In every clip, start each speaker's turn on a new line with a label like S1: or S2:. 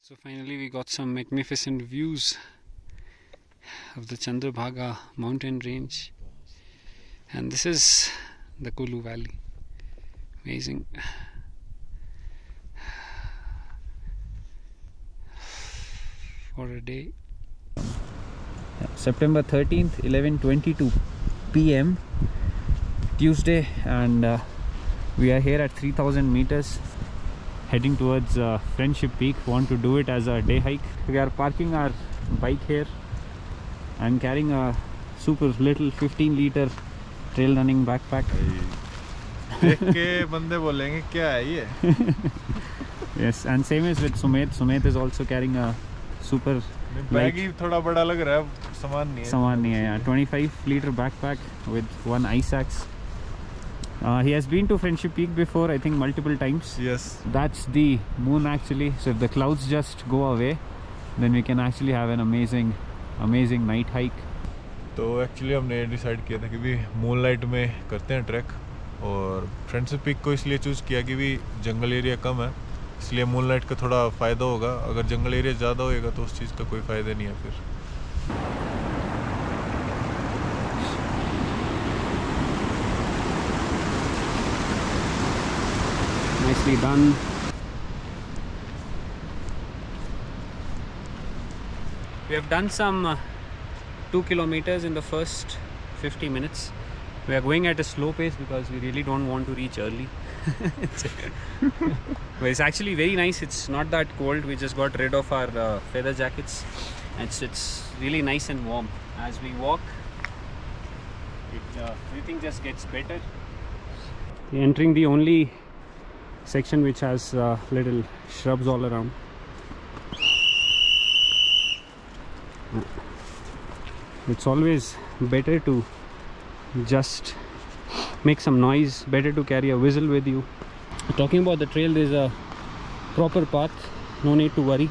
S1: So finally we got some magnificent views of the Chandrabhaga mountain range, and this is the Kulu Valley. Amazing. For a day.
S2: September 13th, 11:22 p.m. Tuesday, and we are here at 3000 meters heading towards Friendship Peak. Want to do it as a day hike. We are parking our bike here. I'm carrying a super little 15-liter trail running backpack.
S3: देख के बंदे बोलेंगे क्या है ये?
S2: Yes, and same is with Sumit. Sumit is also carrying a super
S3: bag ही थोड़ा बड़ा लग रहा है, सामान नहीं है.
S2: Yeah. 25-liter backpack with one ice axe. He has been to Friendship Peak before, I think multiple times.
S3: Yes.
S2: That's the moon actually. So if the clouds just go away, then we can actually have an amazing night hike.
S3: तो actually हमने decide किया था कि भी moonlight में करते हैं track, और फ्रेंडशिप पीक को इसलिए चूज़ किया कि भी जंगल एरिया कम है, इसलिए मूनलाइट का थोड़ा फ़ायदा होगा. अगर जंगल एरिया ज़्यादा होएगा तो उस चीज़ का कोई फ़ायदा नहीं है फिर.
S1: Nicely done. We have done some 2 kilometers in the first 50 minutes. We are going at a slow pace because we really don't want to reach early. But it's actually very nice. It's not that cold. We just got rid of our feather jackets. It's really nice and warm. As we walk, everything just gets better. We're entering the only section which has little shrubs all around. It's always better to just make some noise, better to carry a whistle with you. Talking about the trail, there's a proper path, no need to worry.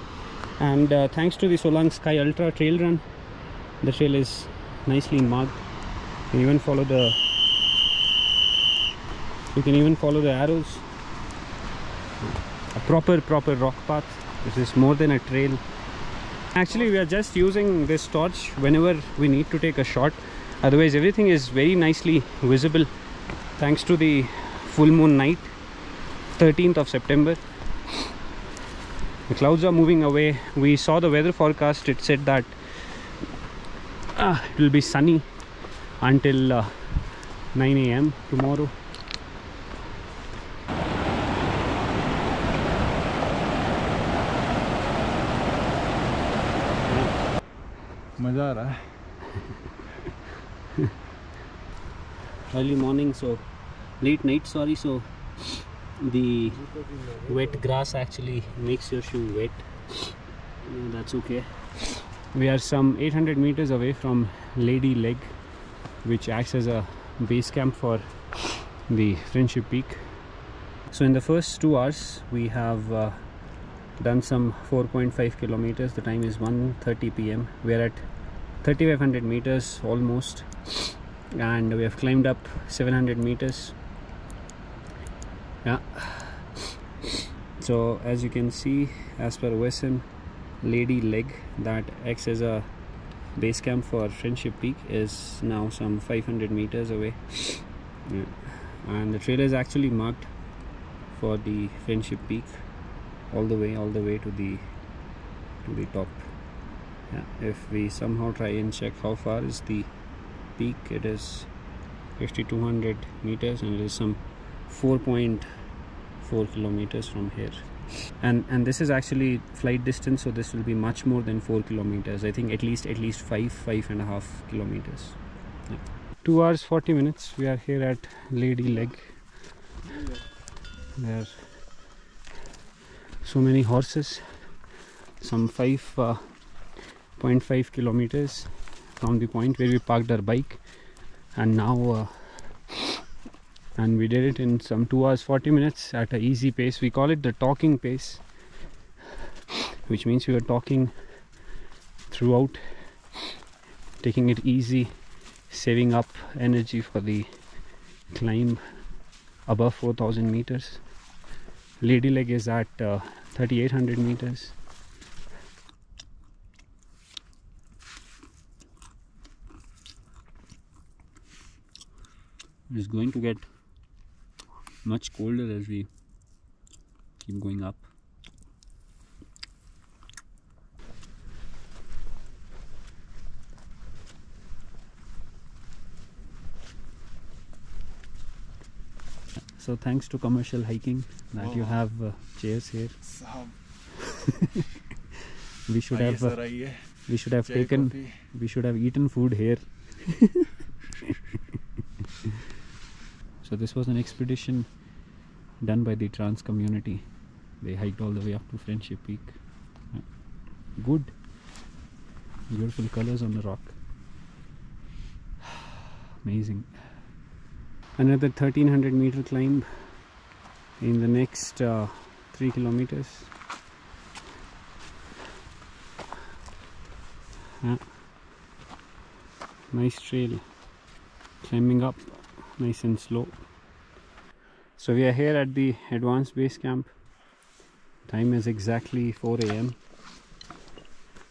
S1: And thanks to the Solang Sky Ultra trail run, the trail is nicely marked. You can even follow the arrows. A proper rock path. This is more than a trail. Actually, we are just using this torch whenever we need to take a shot. Otherwise, everything is very nicely visible thanks to the full moon night, 13th of September. The clouds are moving away. We saw the weather forecast. It said that it will be sunny until 9 AM tomorrow.
S3: मज़ा आ रहा है.
S1: Early morning, so late night, sorry. So the wet grass actually makes your shoe wet. That's okay. We are some 800 meters away from Lady Leg, which acts as a base camp for the Friendship Peak. So in the first 2 hours we have done some 4.5 kilometers. The time is 1:30 p.m. we are at 3500 meters almost, and we have climbed up 700 meters. Yeah, so as you can see, as per OSM, Lady Leg, that acts as a base camp for Friendship Peak, is now some 500 meters away. Yeah. And the trail is actually marked for the Friendship Peak all the way to the top. Yeah, if we somehow try and check how far is the peak, it is 5200 meters, and it is some 4.4 kilometers from here. And this is actually flight distance, so this will be much more than 4 kilometers. I think at least 5.5 kilometers. Yeah. 2 hours 40 minutes. We are here at Lady Leg. There are so many horses. Some 5.5 kilometers from the point where we parked our bike, and now and we did it in some 2 hours 40 minutes at an easy pace. We call it the talking pace, which means we were talking throughout, taking it easy, saving up energy for the climb above 4000 meters. Lady Leg is at 3800 meters. It's going to get much colder as we keep going up. So thanks to commercial hiking that you have chairs here. we should have eaten food here. So this was an expedition done by the trans community. They hiked all the way up to Friendship Peak. Good, beautiful colors on the rock. Amazing. Another 1300 meter climb in the next 3 kilometers. Nice trail, climbing up nice and slow. So we are here at the advanced base camp. Time is exactly 4 AM.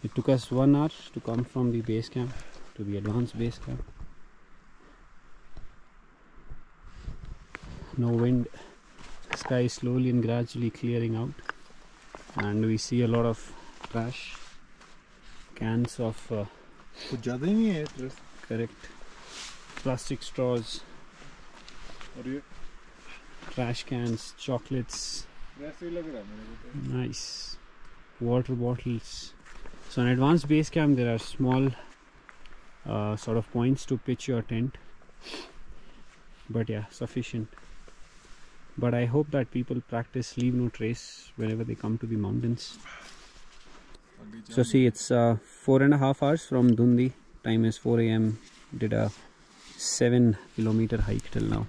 S1: It took us 1 hour to come from the base camp to the advanced base camp. No wind, sky is slowly and gradually clearing out, and we see a lot of trash cans of correct plastic straws, trash cans, chocolates, nice water bottles. So in advanced base camp there are small sort of points to pitch your tent, but yeah, sufficient. But I hope that people practice leave no trace whenever they come to the mountains. So see, it's 4.5 hours from Dundi. Time is 4 AM. Did a 7 kilometer hike till now.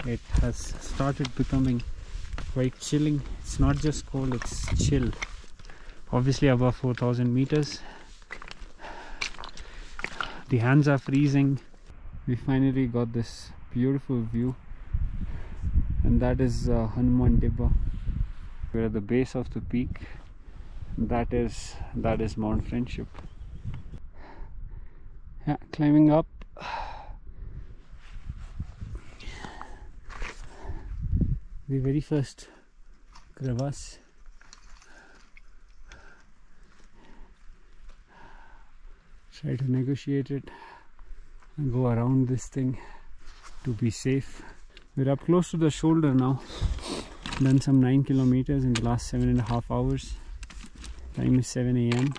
S1: It has started becoming quite chilling. It's not just cold, it's chill. Obviously above 4,000 meters. The hands are freezing. We finally got this beautiful view. And that is Hanuman Dibba. We're at the base of the peak. That is Mount Friendship. Yeah, climbing up. The very first crevasse. Try to negotiate it and go around this thing to be safe. We're up close to the shoulder now. Done some 9 kilometers in the last 7.5 hours. Time is 7 AM.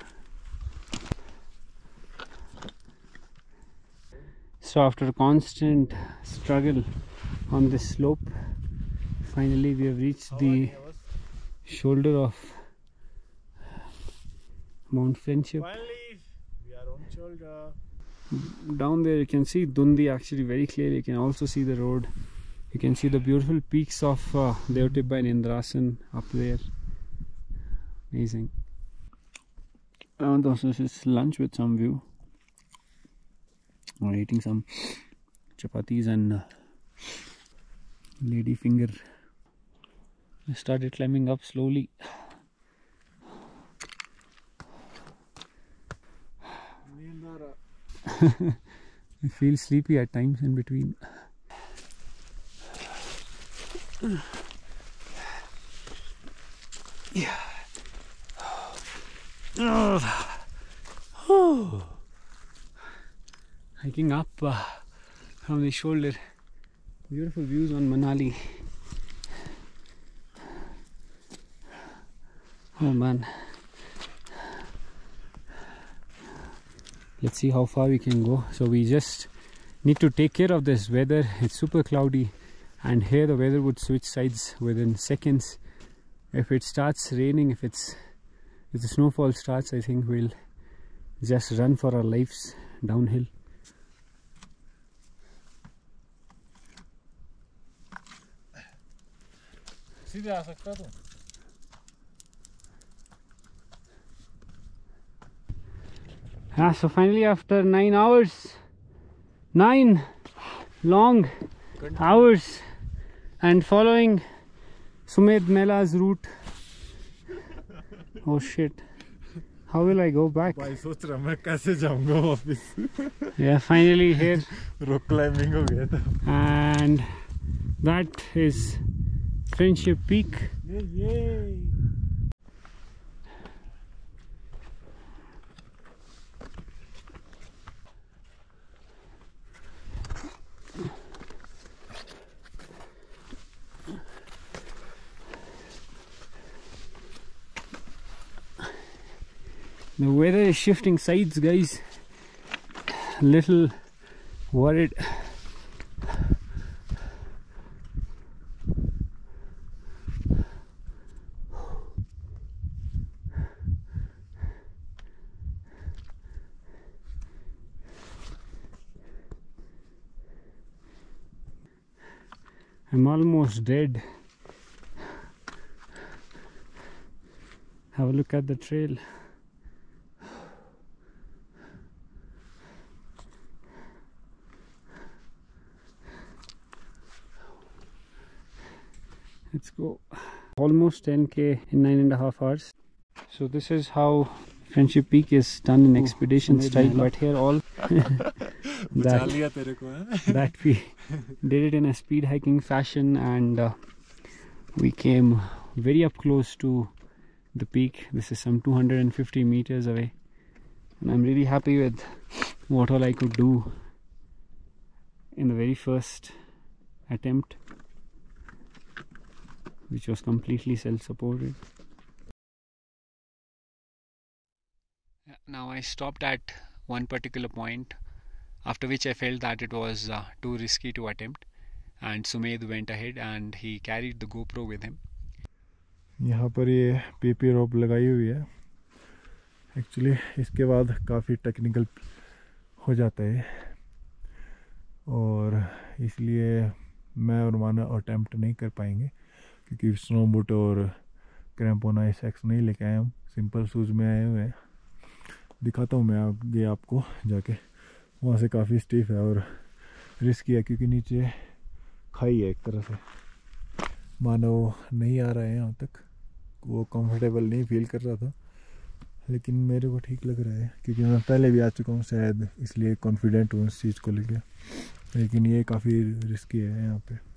S1: So after a constant struggle on this slope, finally we have reached the shoulder of Mount Friendship.
S3: Finally, we are on shoulder.
S1: Down there you can see Dundi actually very clearly. You can also see the road. You can see the beautiful peaks of Devtibba and Indrasan up there. Amazing. And also this is lunch with some view. We're eating some chapatis and lady finger. I started climbing up slowly. I feel sleepy at times in between. Yeah. Oh. Hiking up from the shoulder. Beautiful views on Manali. Oh man. Let's see how far we can go. So we just need to take care of this weather. It's super cloudy, and here the weather would switch sides within seconds. If it starts raining, if the snowfall starts, I think we'll just run for our lives downhill. So finally after 9 hours, 9 long hours, and following Sumedh Mela's route. Oh shit, How will I go back?
S3: भाई सोच रहा मैं कैसे जाऊंगा वापस.
S1: Yeah, finally here.
S3: Rock climbing हो गया था.
S1: And that is Friendship Peak.
S3: Yay!
S1: The weather is shifting sides, guys. Little worried. I'm almost dead. Have a look at the trail. Let's go. Almost 10k in 9.5 hours. So this is how Friendship Peak is done in expedition style, but here all that we did it in a speed hiking fashion, and we came very up close to the peak. This is some 250 meters away, and I'm really happy with what all I could do in the very first attempt, which was completely self-supported. Now I stopped at one particular point, after which I felt that it was too risky to attempt, and Sumedh went ahead and he carried the GoPro with him.
S3: यहाँ पर ये PP रोप लगाई हुई है. Actually इसके बाद काफ़ी technical हो जाता है, और इसलिए मैं और माना अटेम्प्ट नहीं कर पाएंगे क्योंकि स्नो बूट और क्रैम्पोन आइस एक्स नहीं लेके आए. हम सिंपल शूज़ में आए हुए हैं. दिखाता हूँ मैं आगे आपको जाके. वहाँ से काफ़ी स्टीफ है और रिस्की है क्योंकि नीचे खाई है एक तरह से. मानो नहीं आ रहा है यहाँ तक, वो कंफर्टेबल नहीं फील कर रहा था, लेकिन मेरे को ठीक लग रहा है क्योंकि मैं पहले भी आ चुका हूँ, शायद इसलिए कॉन्फिडेंट हूँ इस चीज़ को लेके. लेकिन ये काफ़ी रिस्की है यहाँ पे.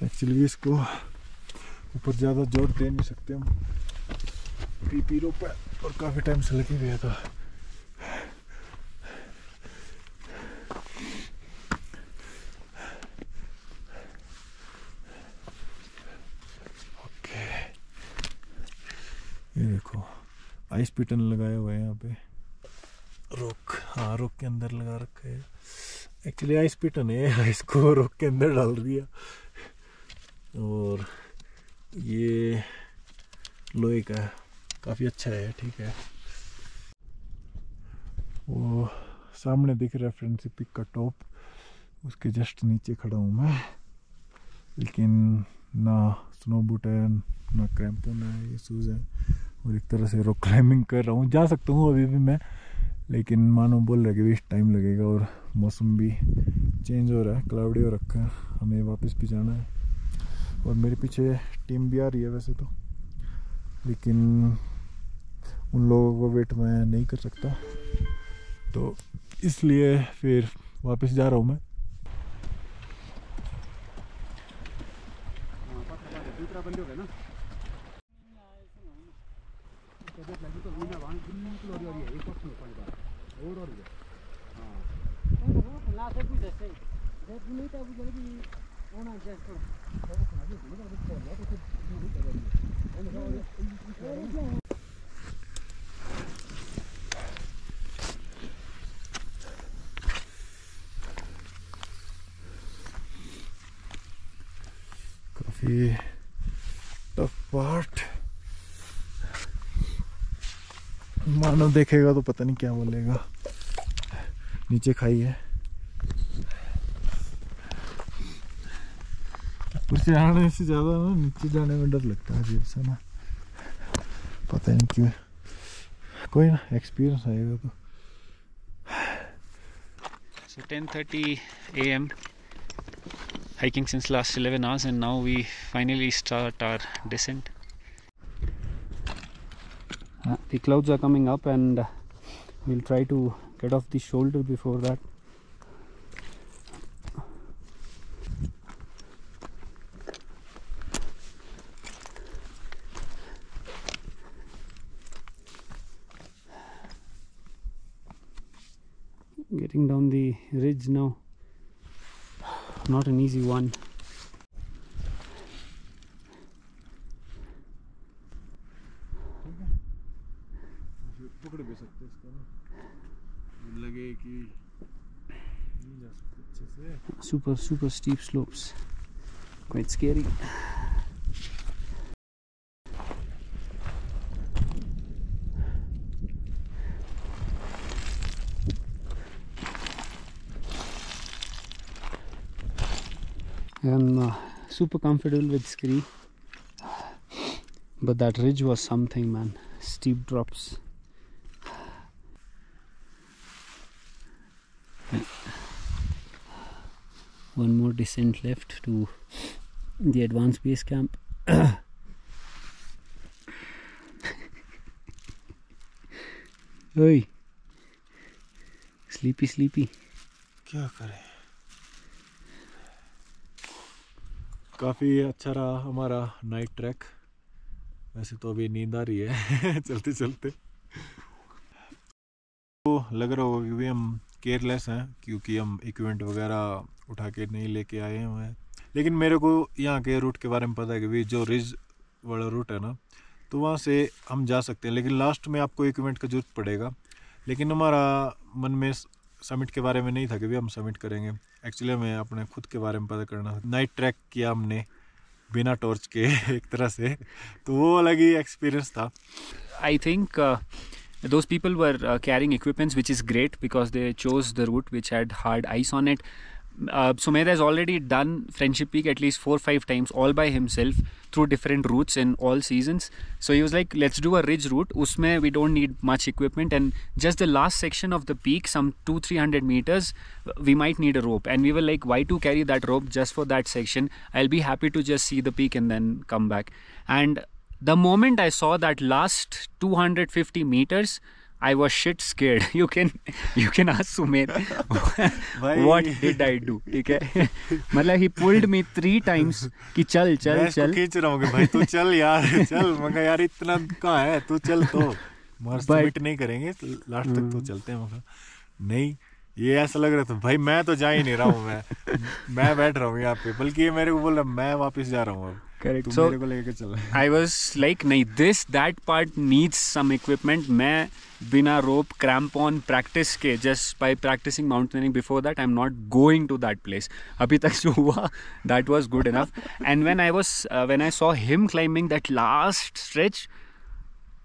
S3: एक्चुअली इसको ऊपर ज़्यादा जोर दे नहीं सकते हम, पीपी रोप है और काफ़ी टाइम से लगे हुए था. ओके, ये देखो आइस पिटन लगाया हुआ है यहाँ पे. रोक, हाँ रोक के अंदर लगा रखा है. एक्चुअली आइस पिटन है, आइस को रोक के अंदर डाल दिया. और ये लोहे का काफ़ी अच्छा है, ठीक है. वो सामने दिख रहा है फ्रेंडशिप पीक का टॉप, उसके जस्ट नीचे खड़ा हूँ मैं. लेकिन ना स्नो बूट है ना क्रैम्पोन है, ये शूज़ है, और एक तरह से रॉक क्लाइंबिंग कर रहा हूँ. जा सकता हूँ अभी भी मैं, लेकिन मानो बोल रहे कि भी टाइम लगेगा और मौसम भी चेंज हो रहा है, क्लाउडी हो रखा है, हमें वापस भी जाना है. और मेरे पीछे टीम भी आ रही है वैसे तो, लेकिन उन लोगों को वेट मैं नहीं कर सकता, तो इसलिए फिर वापस जा रहा हूँ मैं. काफ़ी टफ पार्ट, मानव देखेगा तो पता नहीं क्या बोलेगा. नीचे खाई है, ऊपर से आने से ज़्यादा ना नीचे जाने में डर लगता है अजीब सा ना, पता नहीं क्यों. कोई ना, एक्सपीरियंस आएगा तो.
S1: So 10:30 a.m.
S2: hiking since last 11 hours, and now we finally start our descent.
S1: The clouds are coming up, and we'll try to get off the shoulder before that. Getting down the ridge now, not an easy one.
S3: पकड़ भी सकते इसको ना, लगे कि नहीं जा सकते अच्छे से.
S1: Super steep slopes, quite scary. I'm super comfortable with Scree, but that ridge was something, man. Steep drops. One more descent left to the advanced base camp. Oi, sleepy.
S3: क्या करें. काफ़ी अच्छा रहा हमारा नाइट ट्रैक. वैसे तो अभी नींद आ रही है चलते चलते. तो लग रहा होगा कि भी हम केयरलेस हैं, क्योंकि हम इक्विपमेंट वगैरह उठा के नहीं लेके आए हुए हैं. लेकिन मेरे को यहाँ के रूट के बारे में पता है कि भी जो रिज वाला रूट है ना, तो वहाँ से हम जा सकते हैं, लेकिन लास्ट में आपको इक्विपमेंट का जरूरत पड़ेगा. लेकिन हमारा मन में समिट के बारे में नहीं था कि भी हम समिट करेंगे. एक्चुअली हमें अपने खुद के बारे में पता करना था. नाइट ट्रैक किया हमने बिना टॉर्च के एक तरह से, तो वो अलग ही एक्सपीरियंस था.
S2: I think those people were carrying equipments, which is great because they chose the route which had hard ice on it. Sumedh has already done Friendship Peak at least 4 or 5 times all by himself through different routes in all seasons. So he was like, let's do a ridge route. Usme we don't need much equipment, and just the last section of the peak, some 200-300 meters, we might need a rope. And we were like, why to carry that rope just for that section? I'll be happy to just see the peak and then come back. And the moment I saw that last 250 meters, I was shit scared. You can ask Sumedh what did I do. ठीक है, मतलब he pulled me 3 times कि चल.
S3: मैं इसको खींच रहा हूँ कि भाई तू चल यार चल. मगर यार इतना कहाँ है, तू चल. तो मगर सबमिट नहीं करेंगे, लास्ट तक तो चलते हैं. मगर नहीं, ये ऐसा लग रहा था भाई मैं तो जा ही नहीं रहा हूँ. मैं बैठ रहा हूँ यहाँ पे, बल्कि ये मेरे को बोल रहा मैं वापस जा रहा हूँ अब.
S2: Correct. So I was like, नहीं, that part needs some equipment. मैं बिना rope, crampon, practice के, just by practicing mountaineering before that, I'm not going to that place. अभी तक जो हुआ, that was good enough. And when I saw him climbing that last stretch,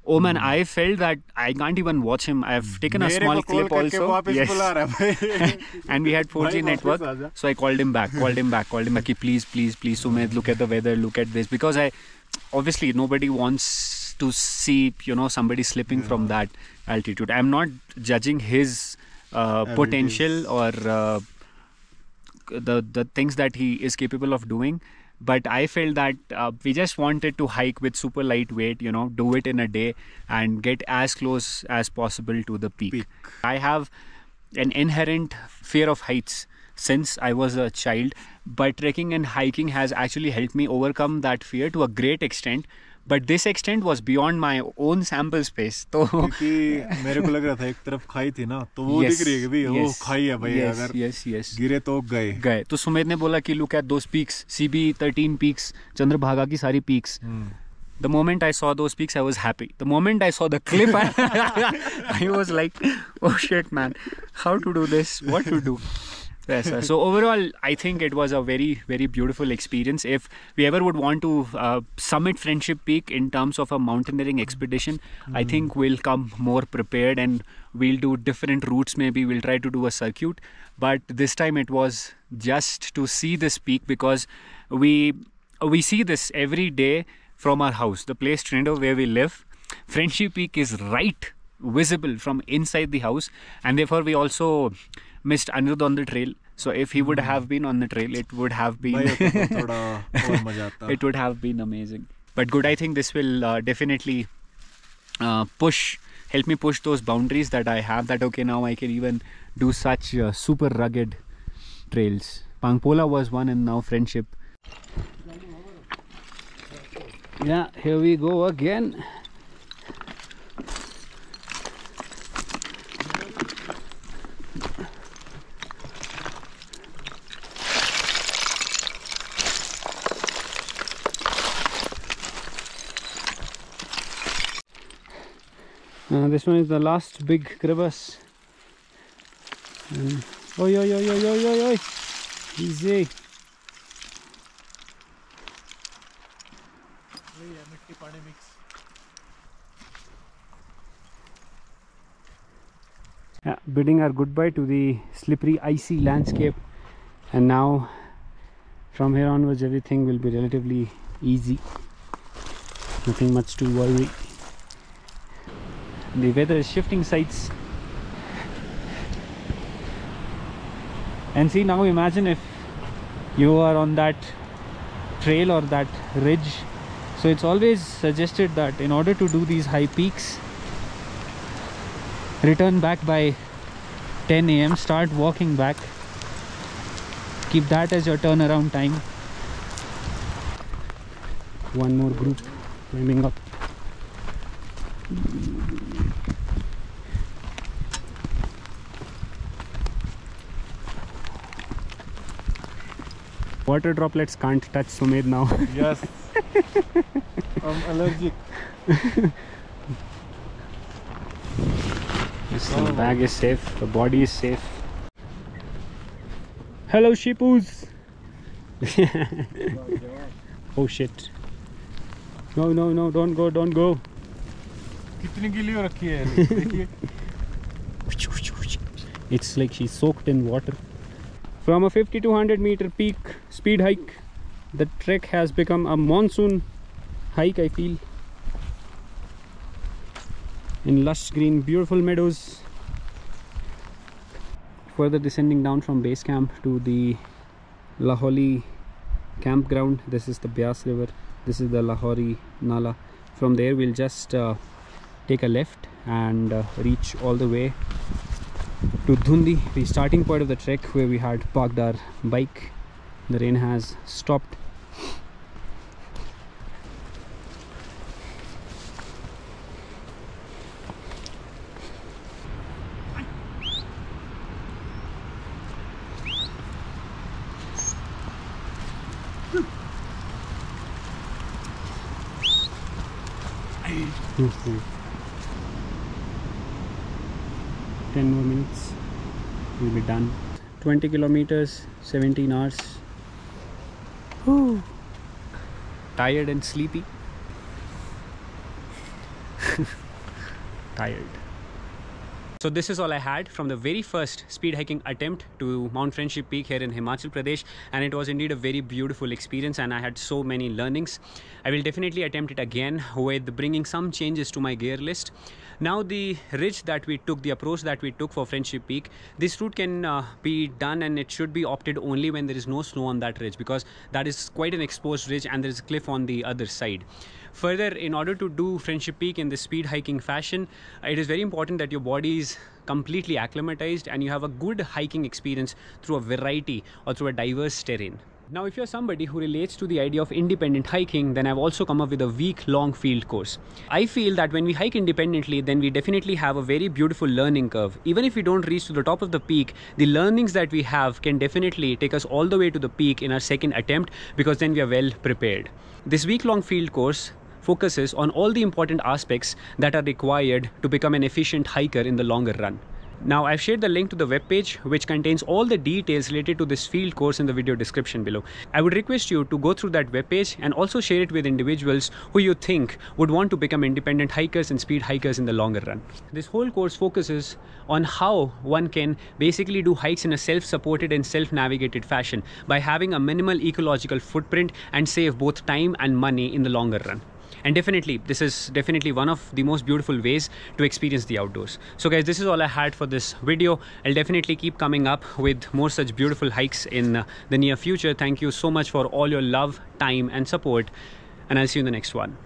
S2: oh man, I felt that I can't even watch him. I've taken a small clip also. Yes. And we had 4G network. So I called him back. Ki, please, Sumedh, look at the weather, look at this. Because obviously nobody wants to see, somebody slipping from that altitude. I'm not judging his potential or the things that he is capable of doing. But I felt that we just wanted to hike with super lightweight, do it in a day and get as close as possible to the peak. I have an inherent fear of heights since I was a child, but trekking and hiking has actually helped me overcome that fear to a great extent. But this extent was beyond my own sample space. तो
S3: क्योंकि मेरे को लग रहा था एक तरफ खाई थी ना, तो वो दिख रही है कि भाई वो खाई है भाई, अगर गिरे तो गए.
S2: तो सुमेध ने बोला कि look at those peaks, CB13 peaks, Chandrabhaga की सारी peaks. The moment I saw those peaks, I was happy. The moment I saw the cliff, I was like, oh shit man, how to do this, what to do. Yes, so overall, I think it was a very, very beautiful experience. If we ever would want to summit Friendship Peak in terms of a mountaineering expedition, I think we'll come more prepared and we'll do different routes. Maybe we'll try to do a circuit. But this time it was just to see this peak, because we see this every day from our house, the place Trinidad where we live. Friendship Peak is right visible from inside the house, and therefore we also missed Anirudh on the trail. So if he would have been on the trail, it would have been it would have been amazing. But good, I think this will definitely help me push those boundaries that I have, that okay, now I can even do such super rugged trails. Pangpola was one, and now Friendship. Yeah, here we go again. This one is the last big crevasse. Oi, oi, oi, oi, oi, oi, oi. Easy. Yeah, bidding our goodbye to the slippery, icy landscape, and now from here onwards everything will be relatively easy. Nothing much to worry. The weather is shifting sides. And see, now imagine if you are on that trail or that ridge. So it's always suggested that in order to do these high peaks, return back by 10 AM, start walking back, keep that as your turnaround time. One more group climbing up. Water droplets can't touch Sumedh now.
S3: Yes. I'm allergic.
S2: The bag is safe, the body is safe. Hello sheepoos. Oh shit. No, no, no, don't go, don't go.
S3: कितनी गीली हो रखी है देखिए.
S2: It's like she's soaked in water. From a 50 to 100 meter peak speed hike, the trek has become a monsoon hike, I feel. In lush green, beautiful meadows. Further descending down from base camp to the Lahori campground. This is the Beas river. This is the Lahori Nala. From there we'll just take a left and reach all the way to Dhundi, the starting point of the trek where we had parked our bike. The rain has stopped. Mm-hmm. 10 more minutes, we'll be done. 20 kilometers, 17 hours. Whew. Tired and sleepy. Tired. So this is all I had from the very first speed hiking attempt to Mount Friendship Peak here in Himachal Pradesh, and it was indeed a very beautiful experience and I had so many learnings. I will definitely attempt it again with bringing some changes to my gear list. Now the ridge that we took, the approach that we took for Friendship Peak, this route can be done and it should be opted only when there is no snow on that ridge, because that is quite an exposed ridge and there is a cliff on the other side. Further, in order to do Friendship Peak in the speed hiking fashion, it is very important that your body is completely acclimatized and you have a good hiking experience through a variety or through a diverse terrain. Now, if you're somebody who relates to the idea of independent hiking, then I've also come up with a week-long field course. I feel that when we hike independently, then we definitely have a very beautiful learning curve. Even if we don't reach to the top of the peak, the learnings that we have can definitely take us all the way to the peak in our second attempt, because then we are well prepared. This week-long field course focuses on all the important aspects that are required to become an efficient hiker in the longer run. Now, I've shared the link to the webpage which contains all the details related to this field course in the video description below. I would request you to go through that webpage and also share it with individuals who you think would want to become independent hikers and speed hikers in the longer run. This whole course focuses on how one can basically do hikes in a self-supported and self-navigated fashion by having a minimal ecological footprint and save both time and money in the longer run. and definitely this is definitely one of the most beautiful ways to experience the outdoors. So guys, this is all I had for this video. I'll definitely keep coming up with more such beautiful hikes in the near future. Thank you so much for all your love, time and support, and I'll see you in the next one.